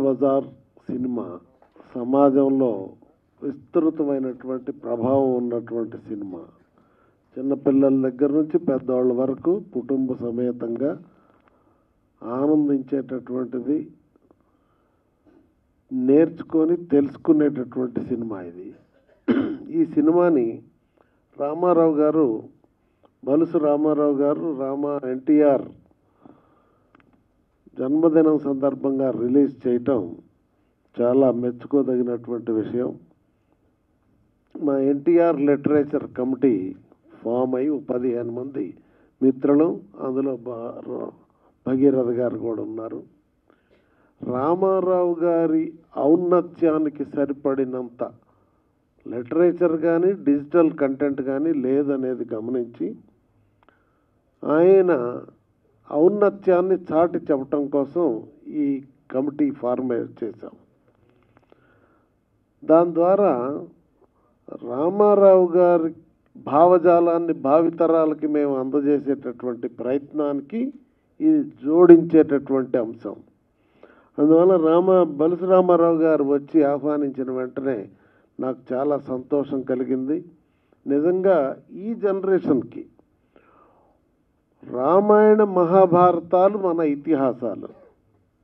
Bazar cinema సమాజంలో విస్తృతమైనటువంటి ప్రభావం ఉన్నటువంటి సినిమా. చిన్నపిల్లల దగ్గర నుంచి పెద్దవాళ్ళ వరకు కుటుంబ సమేతంగా ఆనందించేటటువంటిది, నేర్చుకొని తెలుసుకునేటటువంటి సినిమా ఇది. ఈ సినిమాని రామారావు గారు, బలుసు రామారావు గారు ఎన్టీఆర్ జన్మదినం సందర్భంగా రిలీజ్ చేయటం చాలా మెచ్చుకోదగినటువంటి విషయం. మా ఎన్టీఆర్ లిటరేచర్ కమిటీ ఫామ్ అయి 15 మంది మిత్రులు, అందులో భగీరథ గారు కూడా ఉన్నారు. రామారావు గారి ఔన్నత్యానికి సరిపడినంత లిటరేచర్ కానీ డిజిటల్ కంటెంట్ కానీ లేదనేది గమనించి ఆయన ఔన్నత్యాన్ని చాటి చెప్పటం కోసం ఈ కమిటీ ఫార్మేట్ చేశాం. దాని ద్వారా రామారావు గారి భావజాలాన్ని భావితరాలకి మేము అందజేసేటటువంటి ప్రయత్నానికి ఇది జోడించేటటువంటి అంశం. అందువల్ల బలుసు రామారావు గారు వచ్చి ఆహ్వానించిన వెంటనే నాకు చాలా సంతోషం కలిగింది. నిజంగా ఈ జనరేషన్కి రామాయణ మహాభారతాలు మన ఇతిహాసాలు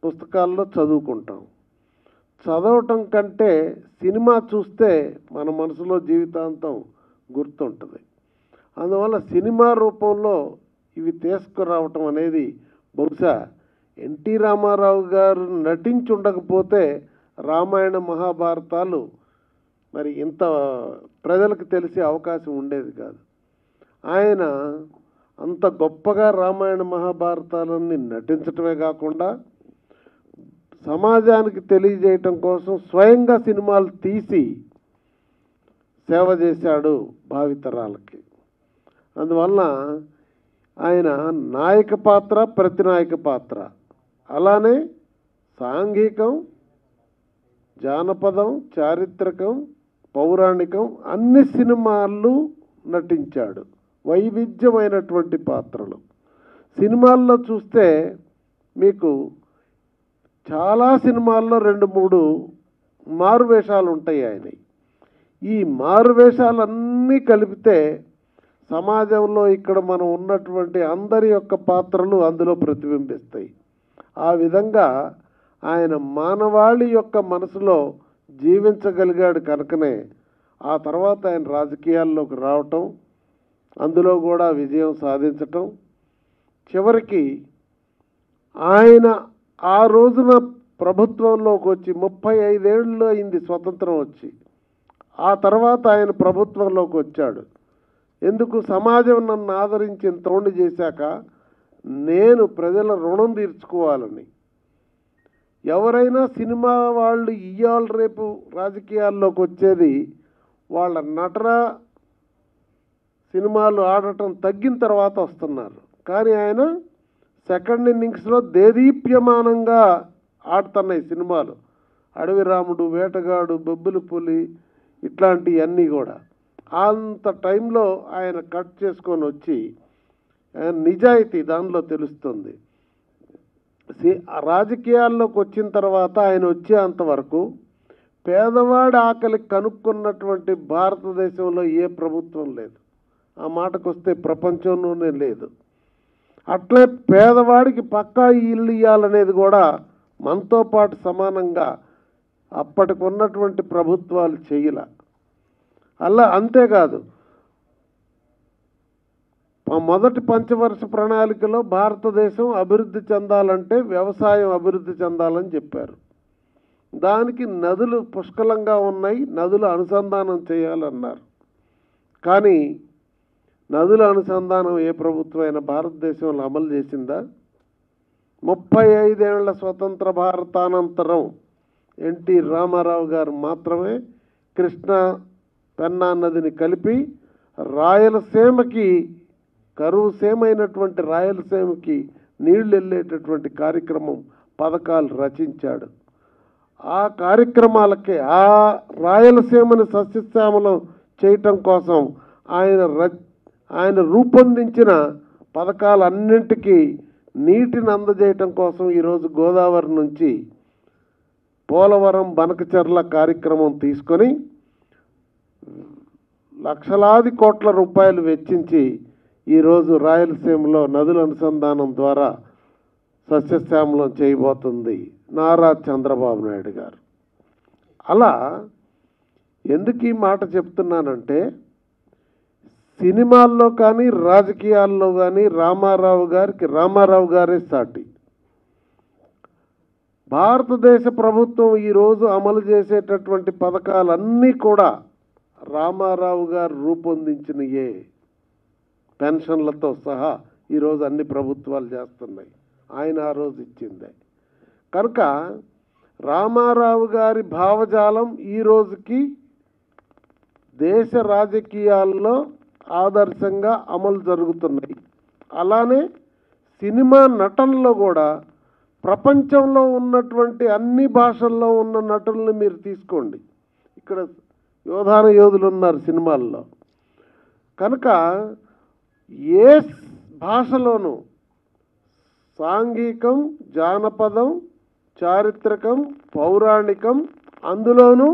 పుస్తకాల్లో చదువుకుంటాం. చదవటం కంటే సినిమా చూస్తే మన మనసులో జీవితాంతం గుర్తుంటుంది. అందువల్ల సినిమా రూపంలో ఇవి తీసుకురావటం అనేది బహుశా ఎన్టీ రామారావు గారు నటించి ఉండకపోతే రామాయణ మహాభారతాలు మరి ఇంత ప్రజలకు తెలిసే అవకాశం ఉండేది కాదు. ఆయన అంత గొప్పగా రామాయణ మహాభారతాలన్నీ నటించటమే కాకుండా సమాజానికి తెలియజేయటం కోసం స్వయంగా సినిమాలు తీసి సేవ చేశాడు భావితరాలకి. అందువల్ల ఆయన నాయక పాత్ర, ప్రతినాయక పాత్ర, అలానే సాంఘికం, జానపదం, చారిత్రకం, పౌరాణికం అన్ని సినిమాల్లో నటించాడు. వైవిధ్యమైనటువంటి పాత్రలు సినిమాల్లో చూస్తే మీకు చాలా సినిమాల్లో 2-3 మారువేషాలు ఉంటాయి ఆయన. ఈ మారువేషాలన్నీ కలిపితే సమాజంలో ఇక్కడ మనం ఉన్నటువంటి అందరి యొక్క పాత్రలు అందులో ప్రతిబింబిస్తాయి. ఆ విధంగా ఆయన మానవాళి యొక్క మనసులో జీవించగలిగాడు కనుకనే ఆ తర్వాత ఆయన రాజకీయాల్లోకి రావటం, అందులో కూడా విజయం సాధించటం, చివరికి ఆయన ఆ రోజున ప్రభుత్వంలోకి వచ్చి 35 ఏళ్ళు అయింది స్వతంత్రం వచ్చి. ఆ తర్వాత ఆయన ప్రభుత్వంలోకి వచ్చాడు. ఎందుకు? సమాజం నన్ను ఆదరించి ఇంతోండి చేశాక నేను ప్రజల రుణం తీర్చుకోవాలని. ఎవరైనా సినిమా వాళ్ళు ఇవాళ రేపు రాజకీయాల్లోకి వచ్చేది వాళ్ళ నటన సినిమాలు ఆడటం తగ్గిన తర్వాత వస్తున్నారు. కానీ ఆయన సెకండ్ ఇన్నింగ్స్లో దేదీప్యమానంగా ఆడుతున్నాయి సినిమాలు. అడవి రాముడు, వేటగాడు, బొబ్బులి పులి ఇట్లాంటివన్నీ కూడా అంత టైంలో ఆయన కట్ చేసుకొని వచ్చి నిజాయితీ దానిలో తెలుస్తుంది. రాజకీయాల్లోకి వచ్చిన తర్వాత ఆయన వచ్చేంతవరకు పేదవాడి ఆకలి కనుక్కున్నటువంటి భారతదేశంలో ఏ ప్రభుత్వం లేదు. ఆ మాటకు వస్తే ప్రపంచంలోనే లేదు. అట్లే పేదవాడికి పక్కా ఇల్లు ఇవ్వాలనేది కూడా మనతో పాటు సమానంగా అప్పటికి ఉన్నటువంటి ప్రభుత్వాలు చేయలే. అంతేకాదు, మొదటి పంచవర్ష ప్రణాళికలో భారతదేశం అభివృద్ధి చెందాలంటే వ్యవసాయం అభివృద్ధి చెందాలని చెప్పారు. దానికి నదులు పుష్కలంగా ఉన్నాయి, నదుల అనుసంధానం చేయాలన్నారు. కానీ నదుల అనుసంధానం ఏ ప్రభుత్వమైనా భారతదేశంలో అమలు చేసిందా? 35 ఏళ్ల స్వతంత్ర భారతానంతరం ఎన్టీ రామారావు గారు మాత్రమే కృష్ణా పెన్నా నదిని కలిపి రాయలసీమకి, కరువు సీమైనటువంటి రాయలసీమకి నీళ్లు వెళ్ళేటటువంటి కార్యక్రమం, పథకాలు రచించాడు. ఆ కార్యక్రమాలకే ఆ రాయలసీమని సస్యశ్యామలం చేయటం కోసం ఆయన రూపొందించిన పథకాలన్నింటికీ నీటిని అందజేయటం కోసం ఈరోజు గోదావరి నుంచి పోలవరం బనకచెర్ల కార్యక్రమం తీసుకొని లక్షలాది కోట్ల రూపాయలు వెచ్చించి ఈరోజు రాయలసీమలో నదుల అనుసంధానం ద్వారా సస్యశ్యామలం చేయబోతుంది నారా చంద్రబాబు నాయుడు గారు. అలా ఎందుకు ఈ మాట చెప్తున్నానంటే, సినిమాల్లో కానీ రాజకీయాల్లో కానీ రామారావు గారే సాటి. భారతదేశ ప్రభుత్వం ఈరోజు అమలు చేసేటటువంటి పథకాలన్నీ కూడా రామారావు గారు రూపొందించినయే. పెన్షన్లతో సహా ఈరోజు అన్ని ప్రభుత్వాలు చేస్తున్నాయి, ఆయన ఆ రోజు ఇచ్చిందే. కనుక రామారావు గారి భావజాలం ఈ రోజుకి దేశ రాజకీయాల్లో ఆదర్శంగా అమలు జరుగుతున్నాయి. అలానే సినిమా నటనలో కూడా ప్రపంచంలో ఉన్నటువంటి అన్ని భాషల్లో ఉన్న నటులను మీరు తీసుకోండి, ఇక్కడ యోధులు ఉన్నారు సినిమాల్లో. కనుక ఏ భాషలోనూ సాంఘికం, జానపదం, చారిత్రకం, పౌరాణికం, అందులోనూ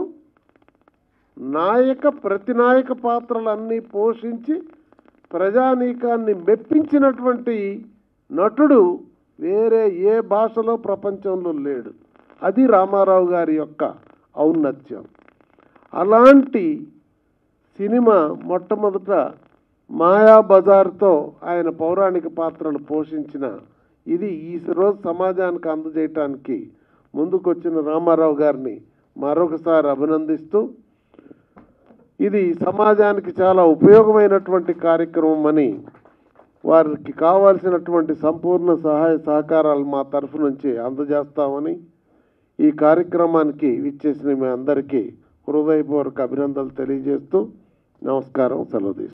ప్రతినాయక పాత్రలన్నీ పోషించి ప్రజానీకాన్ని మెప్పించినటువంటి నటుడు వేరే ఏ భాషలో ప్రపంచంలో లేడు. అది రామారావు గారి యొక్క ఔన్నత్యం. అలాంటి సినిమా మొట్టమొదట మాయాబజార్తో ఆయన పౌరాణిక పాత్రలు పోషించిన ఇది ఈ రోజు సమాజానికి అందజేయటానికి ముందుకొచ్చిన రామారావు గారిని మరొకసారి అభినందిస్తూ, ఇది సమాజానికి చాలా ఉపయోగమైనటువంటి కార్యక్రమం అని, వారికి కావాల్సినటువంటి సంపూర్ణ సహాయ సహకారాలు మా తరఫు నుంచి అందజేస్తామని, ఈ కార్యక్రమానికి విచ్చేసిన మీ అందరికీ హృదయపూర్వక అభినందనలు తెలియజేస్తూ నమస్కారం, సెలవు.